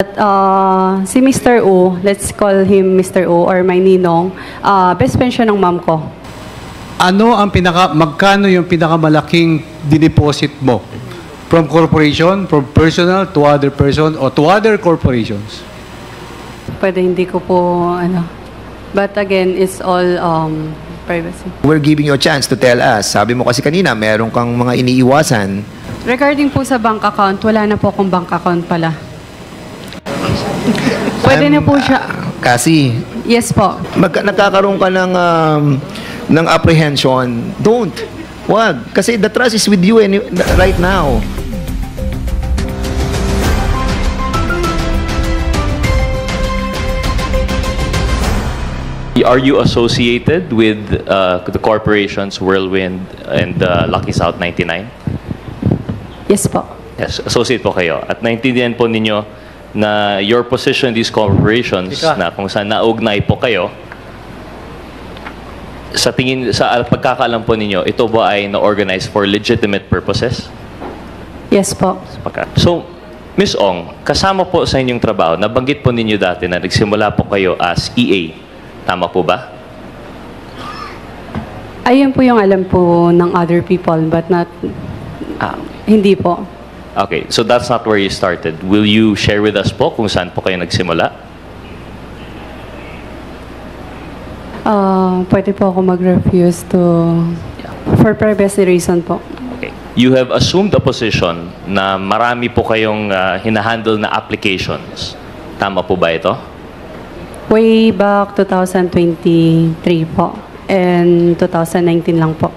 But si Mr. U, let's call him Mr. U or my ninong, best friend siya ng mom ko. Ano ang magkano yung pinakamalaking dineposit mo? From corporation, from personal to other person, or to other corporations? Pwede hindi ko po, But again, it's all privacy. We're giving you a chance to tell us. Sabi mo kasi kanina, meron kang mga iniiwasan. Regarding po sa bank account, wala na po akong bank account pala. Pwede na po siya. Kasi, Yes po. nagkakaroon ka ng apprehension. Don't. Wag. Kasi the trust is with you right now. Are you associated with the corporations Whirlwind and Lucky South 99? Yes po. Yes, associate po kayo. At naintindihan po ninyo na your position in these corporations, na kung saan naugnay po kayo, sa pagkakaalam po ninyo, ito ba ay na-organize for legitimate purposes? Yes po. So, Ms. Ong, kasama po sa inyong trabaho, nabanggit po ninyo dati na nagsimula po kayo as EA. Tama po ba? Ayun po yung alam po ng other people, but not, hindi po. Okay, so that's not where you started. Will you share with us po kung saan po kayo nagsimula? Pwede po ako mag-refuse for privacy reason po. Okay. You have assumed a position na marami po kayong hinahandle na applications. Tama po ba ito? Way back 2023 po. And 2019 lang po.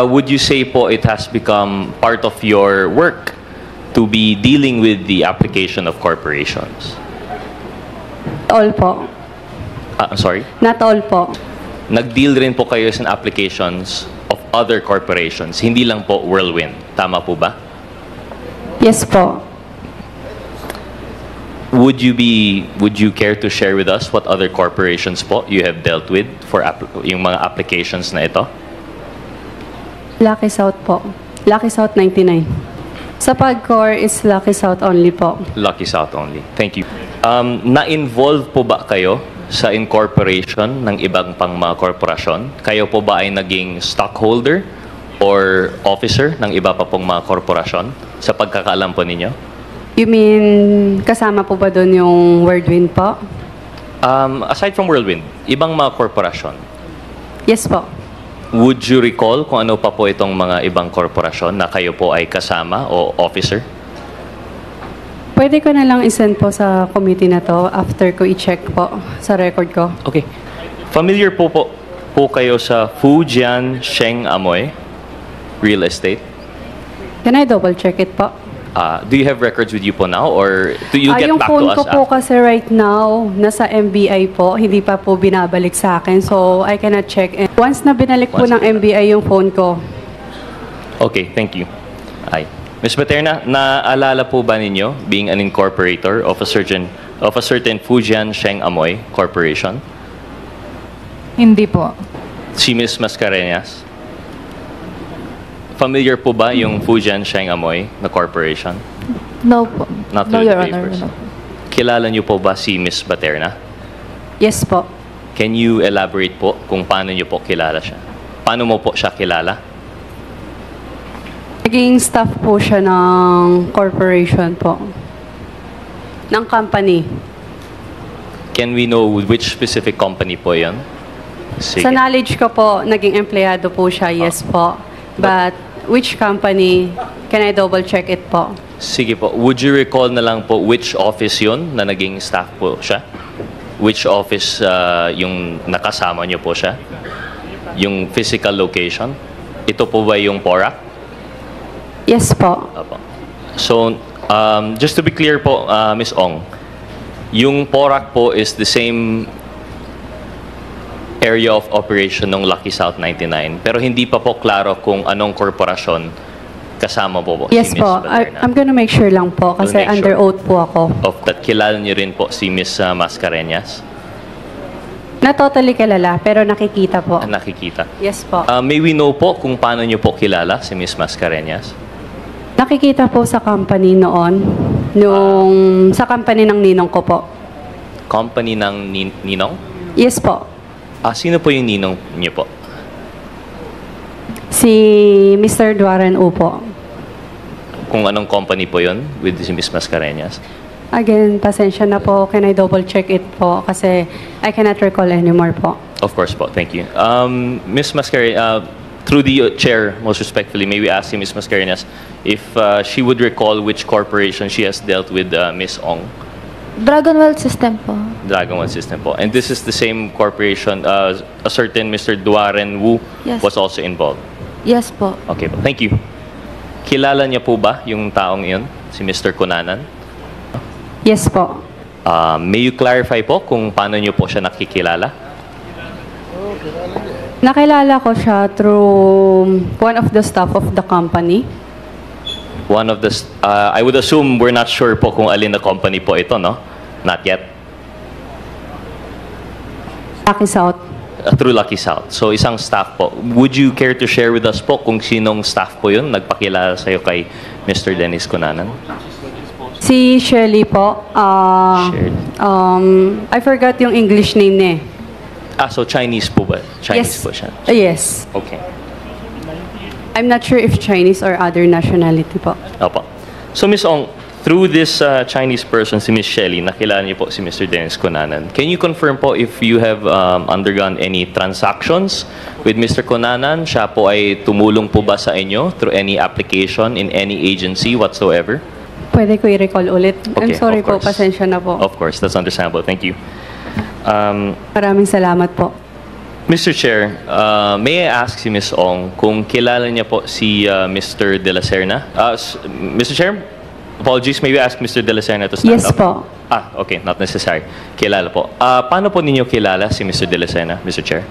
Would you say po it has become part of your work to be dealing with the application of corporations? All po. Sorry? Not all po. Nag-deal rin po kayo sa applications of other corporations, hindi lang po Whirlwind. Tama po ba? Yes po. Would you care to share with us what other corporations po you have dealt with for yung mga applications na ito? Lucky South po. Lucky South 99. Sa PAGCOR is Lucky South only po. Lucky South only. Thank you. Na-involve po ba kayo sa incorporation ng ibang pang mga korporasyon? Kayo po ba ay naging stockholder or officer ng iba pa pong mga korporasyon sa pagkakaalam po ninyo? You mean, kasama po ba doon yung Whirlwind po? Aside from Whirlwind, ibang mga korporasyon, Yes po. would you recall kung ano pa po itong mga ibang korporasyon na kayo po ay kasama o officer? Pwede ko na lang isend po sa committee na to after ko i-check po sa record ko. Okay. Familiar po kayo sa Fujian Sheng Amoy Real Estate? Can I double check it po? Do you have records with you po now or do you get Yung back phone to us ko po kasi right now, nasa MBI po, hindi pa po binabalik sa akin. So, I cannot check. And once na binalik po ng MBI yung phone ko. Okay, thank you. Ms. Paterna, naalala po ba ninyo being an incorporator of a certain Fujian Sheng Amoy Corporation? Hindi po. Si Ms. Mascareñas? Familiar po ba yung Fujian Sheng Amoy na corporation? No po. Not No, with Your the Honor. papers. No. Kilala niyo po ba si Ms. Paterna? Yes po. Can you elaborate po kung paano niyo po kilala siya? Paano mo po siya kilala? Naging staff po siya ng corporation po. Ng company. Can we know which specific company po yun? Sige. Sa knowledge ko po, naging empleyado po siya. Yes po. But which company, can I double check it po? Sige po. Would you recall na lang po which office yun na naging staff po siya? Which office yung nakasama niyo po siya? Yung physical location? Ito po ba yung PORAC? Yes po. Apo. So, just to be clear po, Ms. Ong, yung PORAC po is the same area of operation ng Lucky South 99. Pero hindi pa po klaro kung anong korporasyon kasama po Yes si Ms. po. Paterna. I'm gonna make sure lang po kasi Make under sure. oath po ako. Of that, kilala niyo rin po si Ms. Mascareñas? Na totally kilala, pero nakikita po. Nakikita. Yes po. May we know po kung paano niyo po kilala si Ms. Mascareñas? Nakikita po sa company noon sa company ng ninong ko po. Company ng ninong? Yes po. Sino po yung ninong niyo po? Si Mr. Duaren U po. Kung anong company po yun with si Ms. Mascareñas? Again, pasensya na po. Can I double check it po? Kasi I cannot recall anymore po. Of course po. Thank you. Ms. Mascareñas, through the chair, most respectfully, may we ask you, Ms. Mascareñas, if she would recall which corporation she has dealt with Ms. Ong? Dragonwell System po. Dragon One System po. And this is the same corporation, a certain Mr. Duaren Wu Yes. was also involved. Yes po. Okay po. Thank you. Kilala niya po ba yung taong iyon, si Mr. Cunanan? Yes po. May you clarify po kung paano niyo po siya nakikilala? Nakilala ko siya through one of the staff of the company. One of the, I would assume we're not sure po kung alin na company po ito, no? Not yet. Lucky South. Through Lucky South. So isang staff po. Would you care to share with us po kung sinong staff po yun nagpakilala sa'yo kay Mr. Dennis Cunanan? Si Shelly po. Shelly. I forgot yung English name niya. So Chinese po ba? Chinese po siya. Yes. Okay. I'm not sure if Chinese or other nationality po. Opo. So Ms. Ong, through this Chinese person, si Ms. Shelly, nakilala niyo po si Mr. Dennis Cunanan. Can you confirm po if you have undergone any transactions with Mr. Cunanan? Siya po ay tumulong po ba sa inyo through any application in any agency whatsoever? Pwede ko i-recall ulit. I'm Okay, sorry of po, course. pasensya na po. Of course, that's understandable. Thank you. Maraming salamat po. Mr. Chair, may I ask si Ms. Ong kung kilala niya po si Mr. De La Serna? Mr. Chair, apologies, may we ask Mr. De La Serna to stand Yes up? po. Okay, not necessary. Kilala po. Paano po ninyo kilala si Mr. De La Serna, Mr. Chair?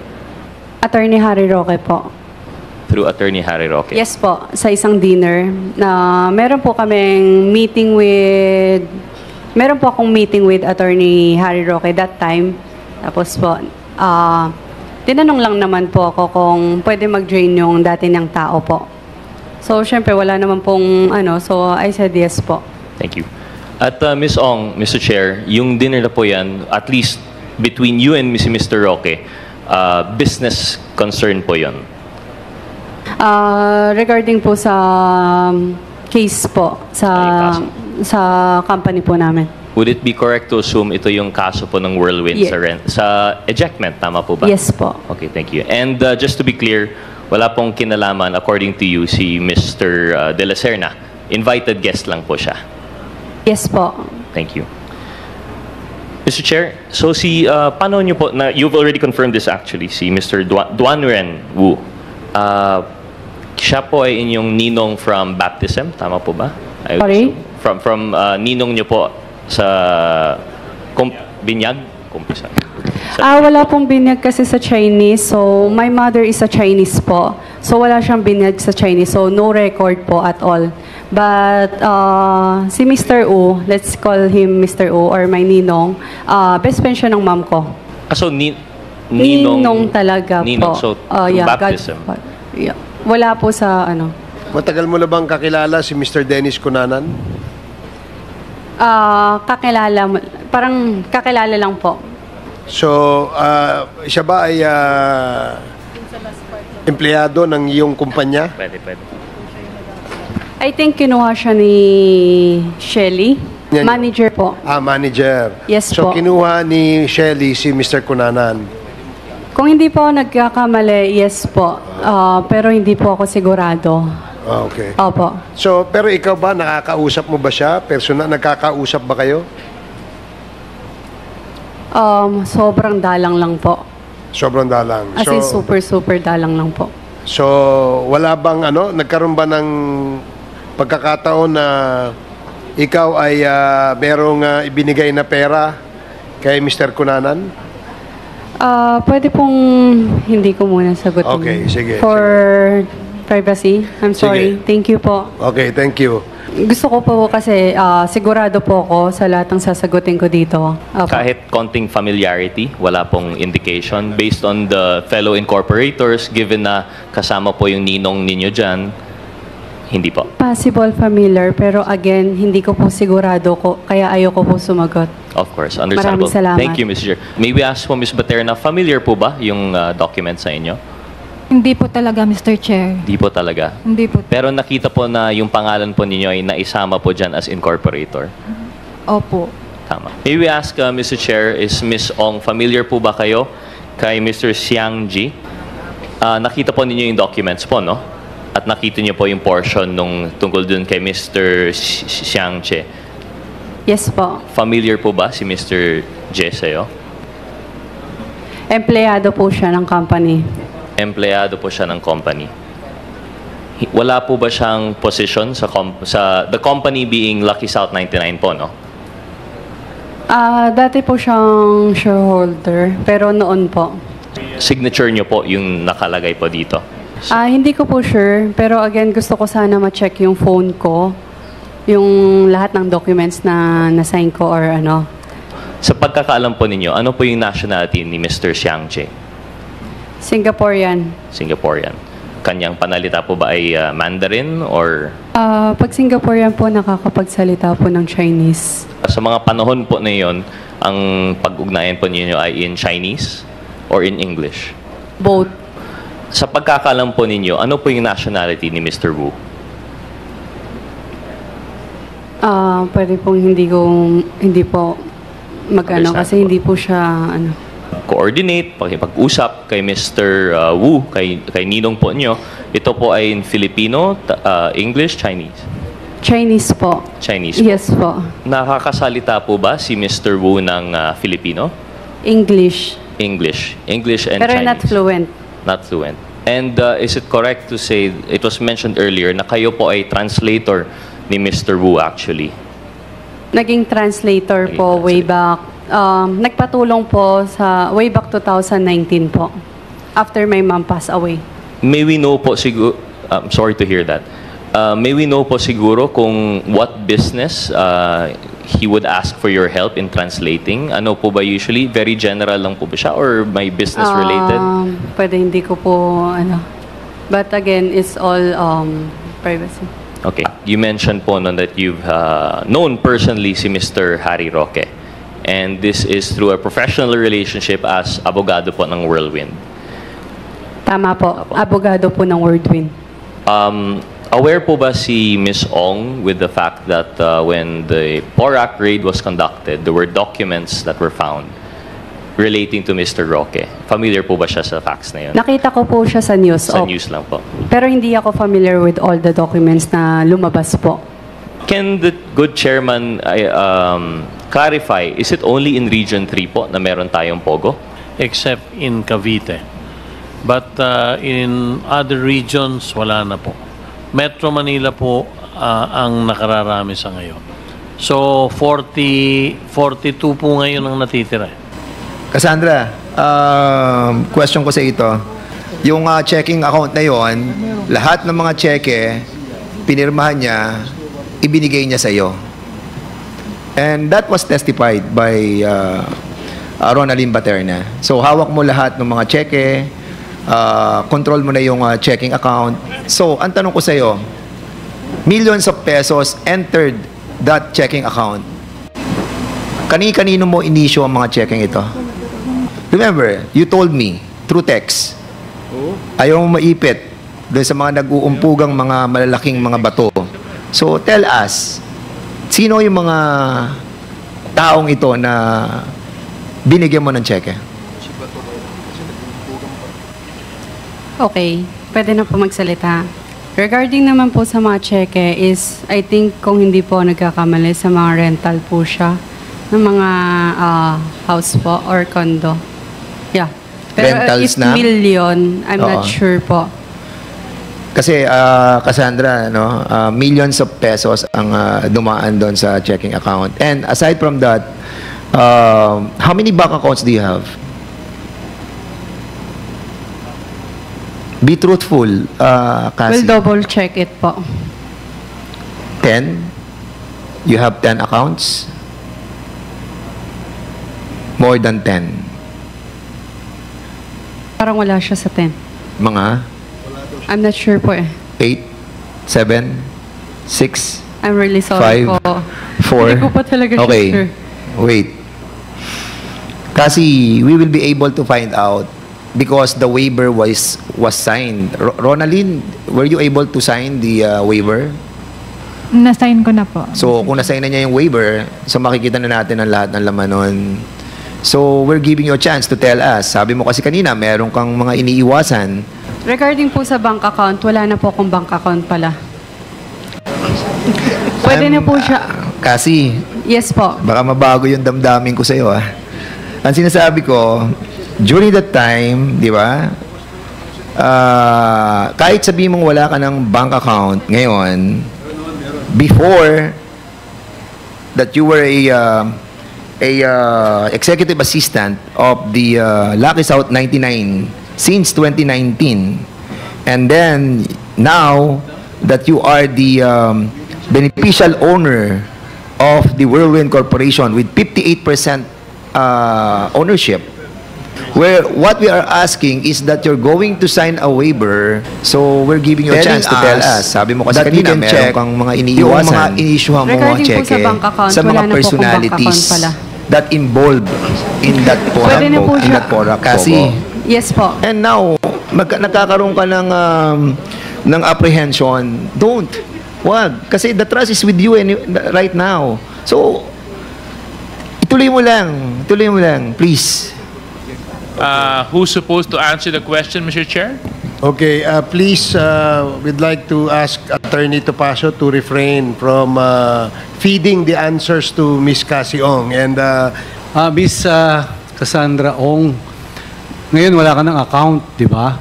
Attorney Harry Roque po. Through Attorney Harry Roque. Yes po, sa isang dinner na meron po akong meeting with Attorney Harry Roque that time. Tapos po, tinanong lang naman po ako kung pwede mag-drain yung dati niyang tao po. So, syempre, wala naman pong so I said yes po. Thank you. At Ms. Ong, Mr. Chair, yung dinner na po yan, at least between you and Mr. Roque, business concern po yun. Regarding po sa case po, sa company po namin. Would it be correct to assume ito yung kaso po ng Whirlwind Yeah. sa ejectment? Tama po ba? Yes po. Okay, thank you. And just to be clear, wala pong kinalaman, according to you, si Mr. De La Serna. Invited guest lang po siya. Yes po. Thank you. Mr. Chair, so paano nyo po, you've already confirmed this actually, si Mr. Duanren Wu. Siya po ay inyong ninong from baptism, tama po ba? Sorry? From ninong nyo po sa binyag? Kumpisa. Wala pong binyag kasi sa Chinese. So, my mother is a Chinese po. So, wala siyang binyag sa Chinese. So, no record po at all. But, si Mr. U, let's call him Mr. U or my ninong, best friend siya ng mom ko. So, Ninong talaga ninong, po. so baptism. Yeah. Wala po sa Matagal mo na bang kakilala si Mr. Dennis Cunanan? Parang kakilala lang po. So, siya ba ay empleyado ng iyong kumpanya? Pwede. I think kinuha siya ni Shelly. Yan. Manager po. Manager. Yes so, po. kinuha ni Shelly si Mr. Cunanan. Kung hindi po nagkakamali, yes po. Pero hindi po ako sigurado. Okay. Opo. So, pero ikaw ba, nakakausap mo ba siya? Personal, nagkakausap ba kayo? Sobrang dalang lang po. Sobrang dalang. As in, super dalang lang po. So, wala bang nagkaroon ba ng pagkakataon na ikaw ay merong ibinigay na pera kay Mr. Cunanan? Pwede pong hindi ko muna sagutin. Okay, sige. For privacy, I'm sorry. Sige. Thank you po. Okay, thank you. Gusto ko po kasi sigurado po ako sa lahat ng sasagutin ko dito. Opo. Kahit konting familiarity, wala pong indication. Based on the fellow incorporators, given na kasama po yung ninong ninyo dyan, Hindi po. Possible familiar, pero again, hindi ko po sigurado ko, kaya ayoko po sumagot. Of course, understandable. Maraming salamat. Thank you, Ms. Chair. May we ask po, Ms. Baterna, familiar po ba yung document sa inyo? Hindi po talaga, Mr. Chair. Di po talaga. Hindi po. Pero nakita po na yung pangalan po ninyo ay naisama po dyan as incorporator. Opo. Tama. May we ask, Mr. Chair, is Ms. Ong, familiar po ba kayo kay Mr. Xiang Ji? Nakita po ninyo yung documents po, no? At nakita niyo po yung portion nung tungkol dun kay Mr. Xiang Che. Yes po. Familiar po ba si Mr. Je sa'yo? Empleyado po siya ng company. Empleyado po siya ng company. Wala po ba siyang position sa the company being Lucky South 99 po, no? Dati po siyang shareholder, pero noon po. Signature niyo po yung nakalagay po dito. Hindi ko po sure, pero again, gusto ko sana ma-check yung phone ko, yung lahat ng documents na na-sign ko or ano. Sa pagkakaalam po ninyo, ano po yung nationality ni Mr. Xiang Che? Singaporean. Singaporean. Kanyang panalita po ba ay Mandarin or Pag Singaporean po, nakakapagsalita po ng Chinese. sa mga panahon po na yon, ang pag-ugnayan po ninyo ay in Chinese or in English? Both. Sa pagkakaalam po ninyo, ano po yung nationality ni Mr. Wu? Pwede pong hindi po mag-ano kasi hindi po siya ano. Coordinate, pakipag-usap kay Mr. Wu, kay Ninong po nyo. Ito po ay in Filipino, English, Chinese? Chinese po. Chinese po. Yes po. Nakakasalita po ba si Mr. Wu ng Filipino? English. English. English and Pero Chinese. not fluent. Not fluent. And is it correct to say, it was mentioned earlier, na kayo po ay translator ni Mr. Wu actually? Naging translator Naging po way back. Nagpatulong po sa way back 2019 po. After my mom passed away. May we know po siguro, I'm sorry to hear that. May we know po siguro kung what business he would ask for your help in translating? Ano po ba usually? Very general lang po ba siya or may business related? Pwede hindi ko po ano. But again, it's all privacy. Okay. You mentioned po no, that you've known personally si Mr. Harry Roque. And this is through a professional relationship as abogado po ng Whirlwind. Tama po. Apo. Abogado po ng Whirlwind. Aware po ba si Ms. Ong with the fact that when the PORAC raid was conducted, there were documents that were found relating to Mr. Roque? Familiar po ba siya sa facts na yun? Nakita ko po siya sa news. Sa news lang po. Pero hindi ako familiar with all the documents na lumabas po. Can the good chairman clarify, is it only in Region 3 po na meron tayong POGO? Except in Cavite. But in other regions, wala na po. Metro Manila po ang nakararami sa ngayon. So, 42 po ngayon ang natitira. Cassandra, question ko sa ito. Yung checking account na yon, lahat ng mga cheque, pinirmahan niya, ibinigay niya sa iyo. And that was testified by Ronaldin Baterna. So, hawak mo lahat ng mga cheque, control mo na yung checking account. So, ang tanong ko sa iyo, millions of pesos entered that checking account. Kani-kanino mo inisyo ang mga checking ito? Remember, you told me through text, ayaw mo maipit doon sa mga nag-uumpugang mga malalaking mga bato. So, tell us, sino yung mga taong ito na binigyan mo ng cheque? Okay, pwede na po magsalita. Regarding naman po sa mga cheque is, I think kung hindi po nagkakamali sa mga rental po siya ng mga house po or condo. Yeah. Pero Rentals if na? million, I'm Oo. not sure po. Kasi, Cassandra, no, millions of pesos ang dumaan doon sa checking account. And aside from that, how many bank accounts do you have? Be truthful, Cassie. We'll double check it po. 10? You have 10 accounts? More than 10? Parang wala siya sa 10. Mga I'm not sure po eh. 8? 7, 6, I'm really sorry 5, po. 4. Hindi ko pa talaga Okay. sure. Wait. Kasi we will be able to find out because the waiver was signed. Ronaldin, were you able to sign the waiver? Na-sign ko na po. So, kung nasign na niya yung waiver, so makikita na natin ang lahat ng laman nun. So, we're giving you a chance to tell us. Sabi mo kasi kanina, meron kang mga iniiwasan. Regarding po sa bank account, wala na po akong bank account pala. Pwede na po siya. Kasi, Yes po. baka mabago yung damdamin ko sa'yo, ah. Ang sinasabi ko, during that time, di ba, kahit sabihin mong wala ka ng bank account ngayon, before that you were a executive assistant of the Lucky South 99 since 2019, and then now that you are the beneficial owner of the Whirlwind Corporation with 58% ownership, where what we are asking is that you're going to sign a waiver, so we're giving you a chance to tell us. Sabi mo kasi kanina, meron kang mga iniiwasan, yung mga iniisyuhan mo mga Regarding po cheque sa bank account, sa wala mga na po akong personalities bank account pala. that involved in that Pwede na po in siya. that Porac Kasi, Yes po. and now, nagkakaroon ka ng apprehension. Don't. Wag. Kasi the trust is with you right now. So, ituloy mo lang. Ituloy mo lang. Please. Who's supposed to answer the question, Mr. Chair? Okay, please, we'd like to ask Attorney Topacio to refrain from feeding the answers to Ms. Cassie Ong. And Miss Cassandra Ong, ngayon wala ka ng account, di ba?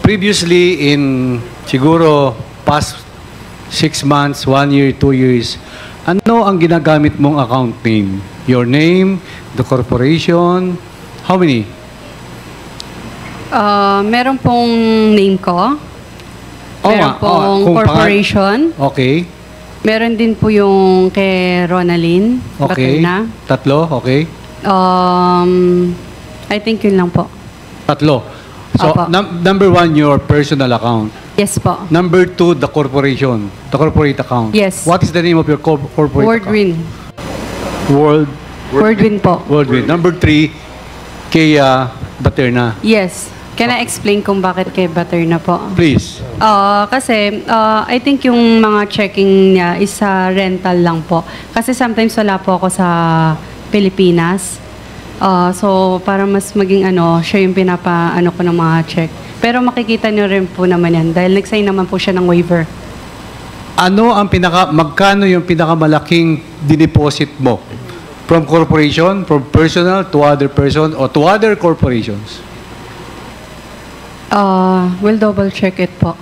Previously, in siguro past 6 months, 1 year, 2 years, ano ang ginagamit mong account name? Your name, the corporation, how many? Meron pong name ko. Meron pong kung corporation. Okay. Meron din po yung kay Ronaldin. Okay. Baterna. Tatlo, okay. I think yun lang po. Tatlo. So, Opo. number 1, your personal account. Yes po. Number 2, the corporation, the corporate account. Yes. What is the name of your corporate account? Wordwin. Wordwin po. Worldwin. Number 3, kay Baterna. Yes. Can I explain kung bakit kay Baterna po? Please. Kasi I think yung mga checking niya is sa rental lang po. Kasi sometimes wala po ako sa Pilipinas. So para mas maging siya yung pinapaano ko ng mga check. Pero makikita niyo rin po naman yan dahil nag-sign naman po siya ng waiver. Ano ang magkano yung pinakamalaking dineposit mo? From corporation, from personal to other person, or to other corporations? We'll double check it po.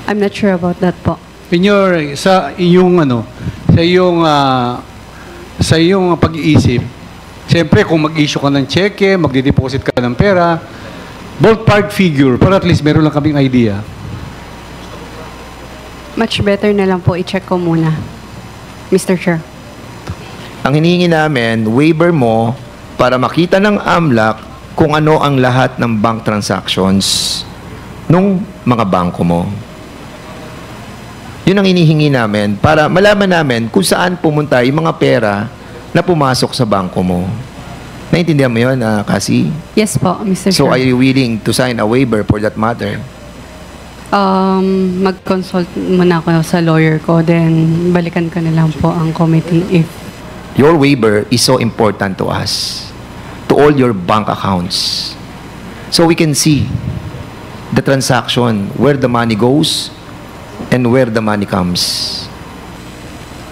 I'm not sure about that po. Sa iyong pag-iisip, siyempre kung mag-issue ka ng cheque, magde-deposit ka ng pera, ballpark figure, para at least meron lang kaming idea. Much better na lang po i-check ko muna, Mr. Chair. Ang hinihingi namin, waiver mo para makita ng AMLAC kung ano ang lahat ng bank transactions nung mga bangko mo. Yun ang hinihingi namin para malaman namin kung saan pumunta yung mga pera na pumasok sa bangko mo. Naintindihan mo yun, Cassie? Yes po, Mr. So, Chair. are you willing to sign a waiver for that matter? Mag-consult muna ako sa lawyer ko, then balikan ko na lang po ang committee if... Your waiver is so important to us, to all your bank accounts. So we can see the transaction, where the money goes, and where the money comes.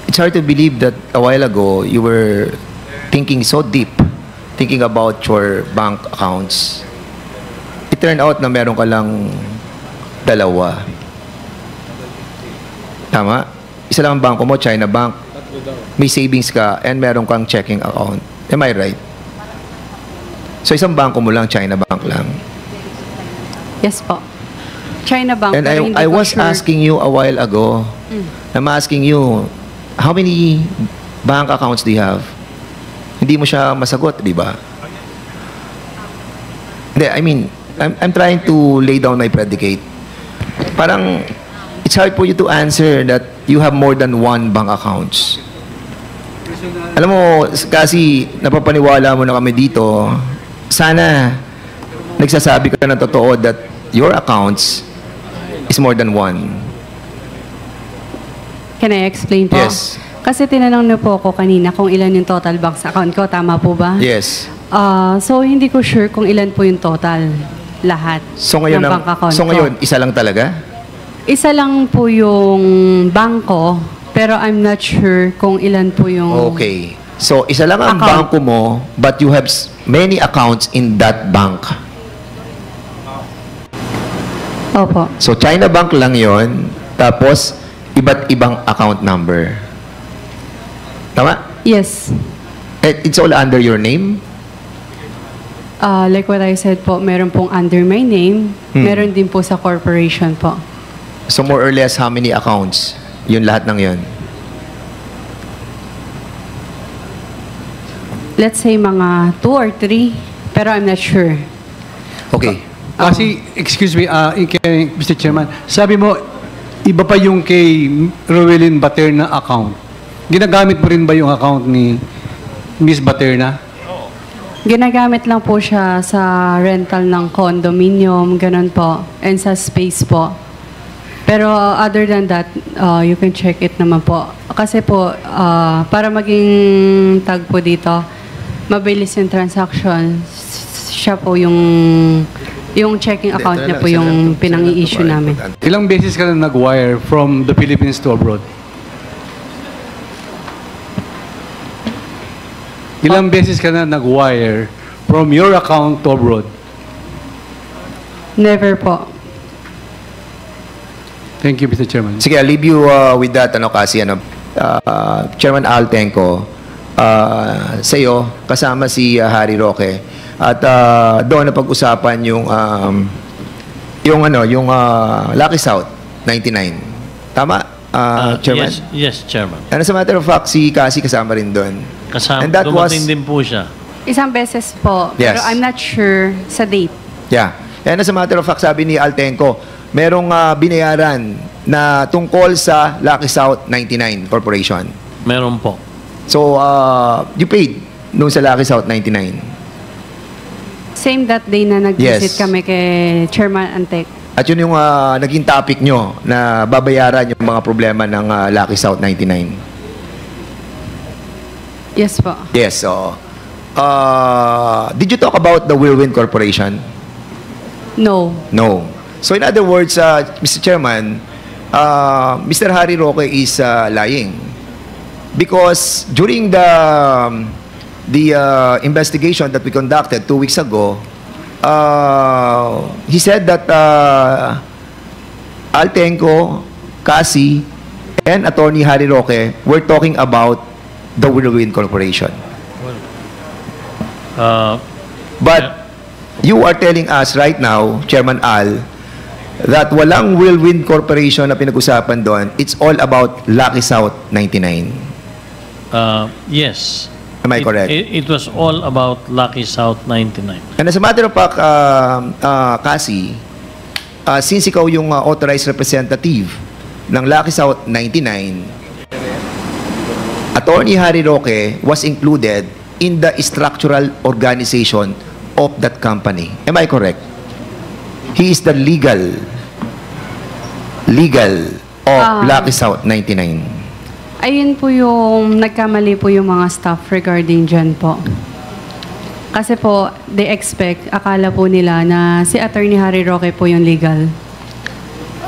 It's hard to believe that a while ago, you were thinking so deep, thinking about your bank accounts. It turned out na meron ka lang dalawa. Tama? Isa lang ang bangko mo, China Bank. May savings ka and meron kang checking account. Am I right? So isang bangko mo lang, China Bank lang. Yes po. China Bank. And pero hindi I ko was sure. asking you a while ago, I'm asking you, how many bank accounts do you have? Hindi mo siya masagot, di ba? Hindi, I mean, I'm trying to lay down my predicate. Parang it's hard for you to answer that you have more than one bank accounts. Alam mo, kasi napapaniwala mo na kami dito, sana nagsasabi ka na totoo that your accounts is more than one. Can I explain po? Yes. Kasi tinanong na po ako kanina kung ilan yung total bank sa account ko. Tama po ba? Yes. So, hindi ko sure kung ilan po yung total. Lahat So ngayon, ng bank account so ko. ngayon isa lang talaga? Isa lang po yung bangko, pero I'm not sure kung ilan po yung... Okay. So, isa lang ang Account. bangko mo, but you have many accounts in that bank. Opo. So, China Bank lang yon, tapos iba't ibang account number. Tama? Yes. It's all under your name? Like what I said po, meron pong under my name, meron din po sa corporation po. So, more or less, how many accounts? Yun lahat ng yun. Let's say mga 2 or 3, pero I'm not sure. Okay. Kasi, excuse me, kay Mr. Chairman, sabi mo, iba pa yung kay Rowelyn Baterna account. Ginagamit mo rin ba yung account ni Miss Baterna? Ginagamit lang po siya sa rental ng condominium, ganun po, and sa space po. Pero other than that, you can check it naman po. Kasi po, para maging tag po dito, mabilis yung transaction. Siya po yung checking account niya po yung pinang-i-issue namin. Ilang beses ka na nag-wire from the Philippines to abroad? Ilang beses ka na nag-wire from your account to abroad? Never po. Thank you, Mr. Chairman. Sige, I'll leave you with that, kasi Chairman Al Tenco, sa iyo, kasama si Harry Roque, at doon na pag-usapan yung Lucky South 99. Tama, Chairman? Yes, Chairman. And as a matter of fact, si Cassie kasama rin doon. Kasama, And that dumating din po siya. Isang beses po, Yes. pero I'm not sure sa date. Yeah. And as a matter of fact, sabi ni Altenco, merong binayaran na tungkol sa Lucky South 99 Corporation. Meron po. So, you paid nung sa Lucky South 99. Same that day na nag-visit Yes. kami kay Chairman Antek. At yun yung naging topic nyo na babayaran yung mga problema ng Lucky South 99. Yes po. Yes, so... did you talk about the Whirlwind Corporation? No. No. So in other words, Mr. Chairman, Mr. Harry Roque is lying. Because during the investigation that we conducted 2 weeks ago, he said that Altenco, Cassie, and Attorney Harry Roque were talking about the Whirlwind Corporation. But you are telling us right now, Chairman Al, that walang Whirlwind Corporation na pinag-usapan doon. It's all about Lucky South 99. Yes. Am I correct? It was all about Lucky South 99. And as a matter of fact, Cassie, since ikaw yung authorized representative ng Lucky South 99, Attorney Harry Roque was included in the structural organization of that company. Am I correct? He is the legal of Lucky South 99. Ayun po yung nagkamali po yung mga staff regarding dyan po. Kasi po, they expect, akala po nila na si Attorney Harry Roque po yung legal.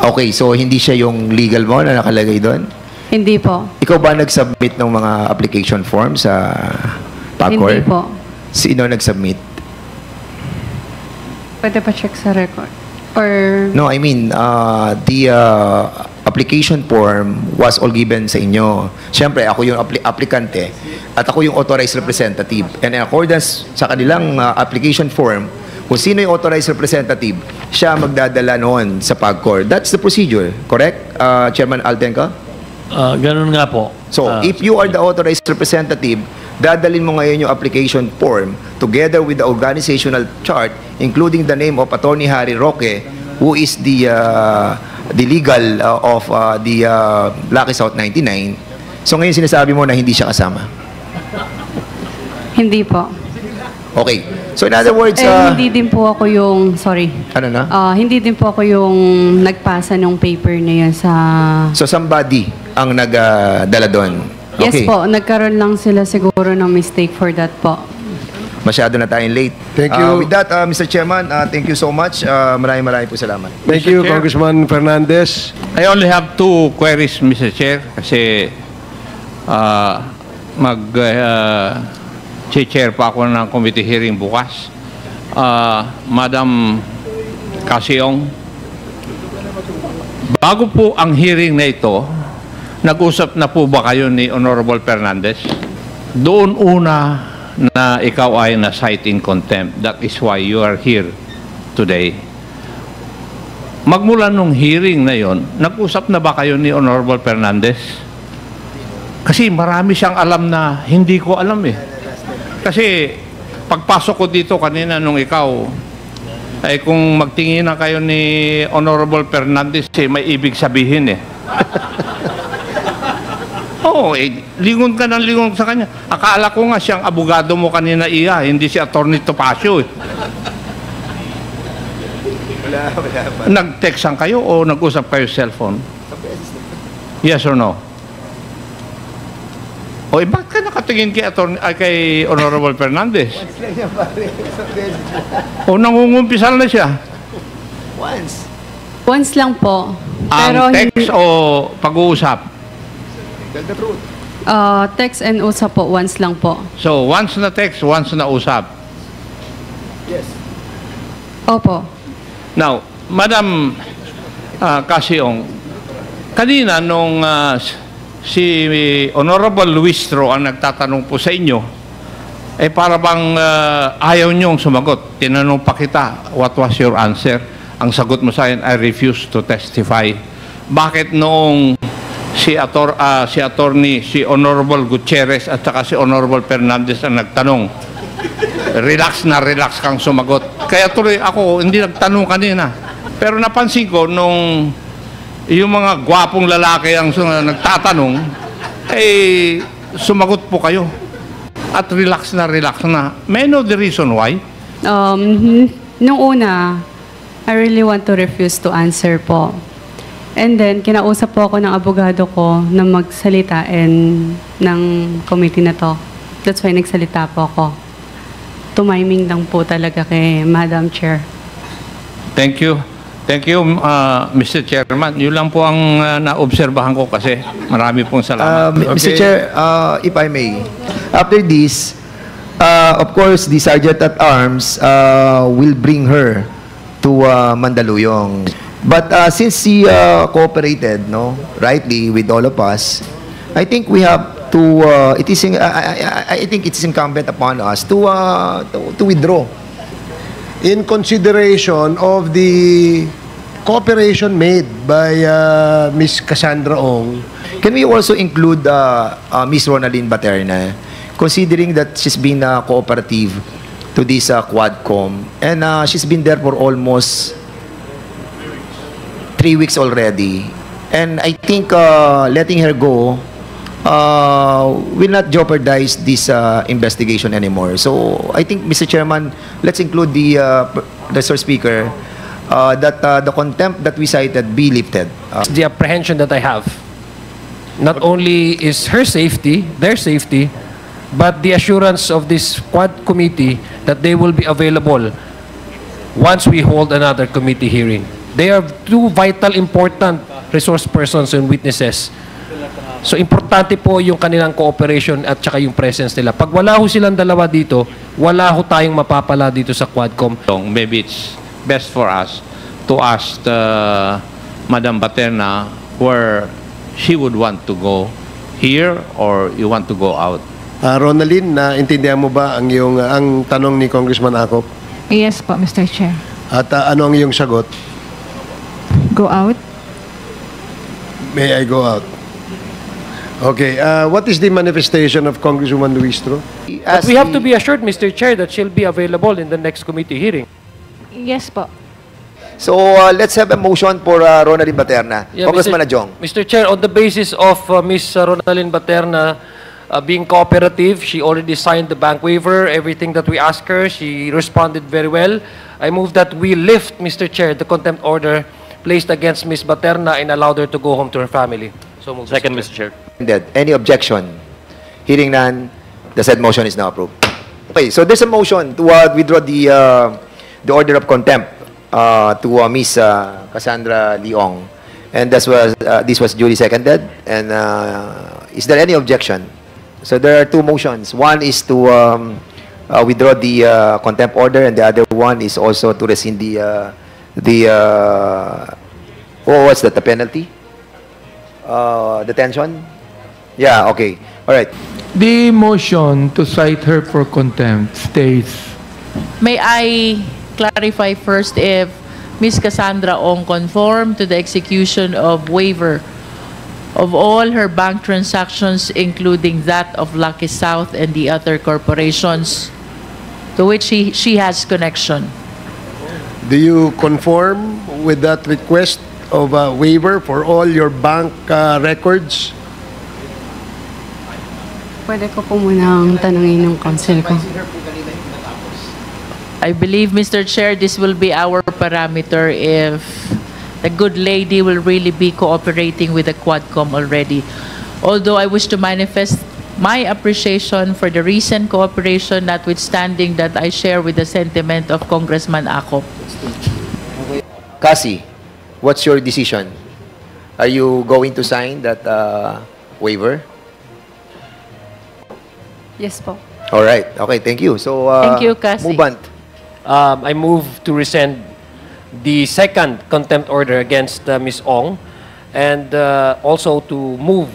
Okay, so hindi siya yung legal mo na nakalagay doon? Hindi po. Ikaw ba nag-submit ng mga application form sa PAGCOR? Hindi po. Sino nag-submit? Pwede pa check sa record. Or... No, I mean, the application form was all given sa inyo. Siyempre, ako yung applicante at ako yung authorized representative. And in accordance sa kanilang application form, kung sino yung authorized representative, siya magdadala noon sa PAGCOR. That's the procedure, correct, Chairman Altenco? Ganun nga po. So, if you are the authorized representative, dadalin mo ngayon yung application form together with the organizational chart, including the name of Attorney Harry Roque, who is the legal of the Lucky South 99. So ngayon sinasabi mo na hindi siya kasama. Hindi po. Okay. So in other words, Hindi din po ako yung, sorry. ano na? Hindi din po ako yung nagpasa ng paper na yun sa... So somebody ang nagdala doon. Yes po, nagkaroon lang sila siguro ng mistake for that po. Masyado na tayong late. Thank you. With that, Mr. Chairman, thank you so much. Maraming po salamat. Thank Mr. you, Chair. Congressman Fernandez. I only have two queries, Mr. Chair, kasi chair pa ako ng committee hearing bukas. Madam Kasiong, bago po ang hearing na ito, nag-usap na po ba kayo ni Honorable Fernandez? Doon una na ikaw ay na-cite in contempt. That is why you are here today. Magmula nung hearing na yon, nag-usap na ba kayo ni Honorable Fernandez? Kasi marami siyang alam na hindi ko alam eh. Kasi pagpasok ko dito kanina nung ikaw, ay kung magtingin na kayo ni Honorable Fernandez, may ibig sabihin eh. Oo, lingon ka ng lingon sa kanya. Akala ko nga siyang abogado mo kanina iya, hindi si Attorney Topacio eh. Wala. Nag-textan kayo o nag-usap kayo cellphone? Yes or no? O bakit ka nakatingin kay Honorable Fernandez? O nangungumpisal na siya? Once lang po. Ang text o pag-uusap? Tell the truth. Text and usap po, once lang po. So, once na text, once na usap. Yes. Opo. Now, Madam Kasiong, kanina nung si Honorable Luistro ang nagtatanong po sa inyo, para bang ayaw niyong sumagot. Tinanong pa kita, what was your answer? Ang sagot mo sa akin, I refuse to testify. Bakit noong si Honorable Gutierrez at saka si Honorable Fernandez ang nagtanong, relax kang sumagot. Kaya tuloy ako, hindi nagtanong kanina. Pero napansin ko, nung yung mga gwapong lalaki ang nagtatanong, sumagot po kayo. At relax na. May I know the reason why? Nung una, I really want to refuse to answer po. And then, kinausap po ako ng abogado ko na magsalita ng committee na to. That's why nagsalita po ako. Tumiming lang po talaga kay Madam Chair. Thank you. Thank you, Mr. Chairman. Yun lang po ang naobserbahan ko kasi marami pong salamat. Mr. Chair, if I may, after this, of course, the Sergeant at Arms will bring her to Mandaluyong. But since she cooperated, rightly with all of us, I think we have to. I think it is incumbent upon us to withdraw. In consideration of the cooperation made by Ms. Cassandra Ong, can we also include Ms. Ronaldine Baterna, considering that she's been cooperative to this Quadcom, and she's been there for almost 3 weeks already, and I think letting her go will not jeopardize this investigation anymore. So I think, Mr. Chairman, let's include the Sir Speaker that the contempt that we cited be lifted. The apprehension that I have, not only is her safety, their safety, but the assurance of this Quad committee that they will be available once we hold another committee hearing. They are two vital, important resource persons and witnesses. So, importante po yung kanilang cooperation at saka yung presence nila. Pag wala ho silang dalawa dito, wala ho tayong mapapala dito sa Quadcom. Maybe it's best for us to ask Madam Baterna where she would want to go, here or you want to go out. Ronaldine, naintindihan mo ba ang tanong ni Congressman Acop? Yes po, Mr. Chair. At ano ang iyong sagot? Go out? May I go out? Okay. What is the manifestation of Congresswoman Luistro? But we have to be assured, Mr. Chair, that she'll be available in the next committee hearing. Yes po. So, let's have a motion for Ronaldin Baterna. Yeah, Congressman Adjong. Mr. Chair, on the basis of Ms. Ronaldin Baterna being cooperative, she already signed the bank waiver, everything that we asked her, she responded very well. I move that we lift, Mr. Chair, the contempt order placed against Ms. Baterna and allowed her to go home to her family. So moved, Second, Mr. Chair. Any objection? Hearing none, the said motion is now approved. Okay, so there's a motion to withdraw the order of contempt to Ms. Cassandra Leong, and this was duly seconded. And is there any objection? So there are two motions. One is to withdraw the contempt order, and the other one is also to rescind what's that? The penalty? Detention? Yeah. Okay. All right. The motion to cite her for contempt states. May I clarify first if Ms. Cassandra Ong conformed to the execution of waiver of all her bank transactions, including that of Lucky South and the other corporations to which she has connection. Do you conform with that request of a waiver for all your bank records? Pwede ko po munang tanungin ng counsel ko. I believe, Mr. Chair, this will be our parameter if the good lady will really be cooperating with the Quadcom already. Although I wish to manifest my appreciation for the recent cooperation, notwithstanding that I share with the sentiment of Congressman Ako. Cassie, what's your decision? Are you going to sign that waiver? Yes po. All right. Okay, thank you. So, Thank you, Cassie. Mubant. I move to rescind the second contempt order against Ms. Ong, and also to move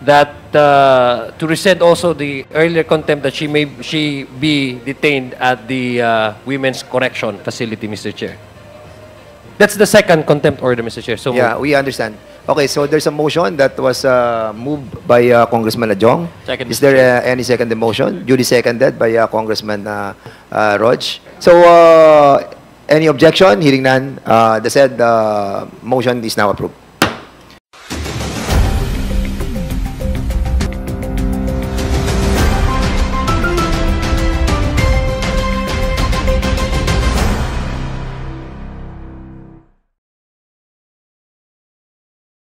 that to rescind also the earlier contempt that she be detained at the Women's Correction Facility, Mr. Chair. That's the second contempt order, Mr. Chair. So Yeah, we understand. Okay, so there's a motion that was moved by Congressman Adjong. Second, Is there any second motion? Duly seconded by Congressman Rog. So, any objection? Hearing none, the said motion is now approved.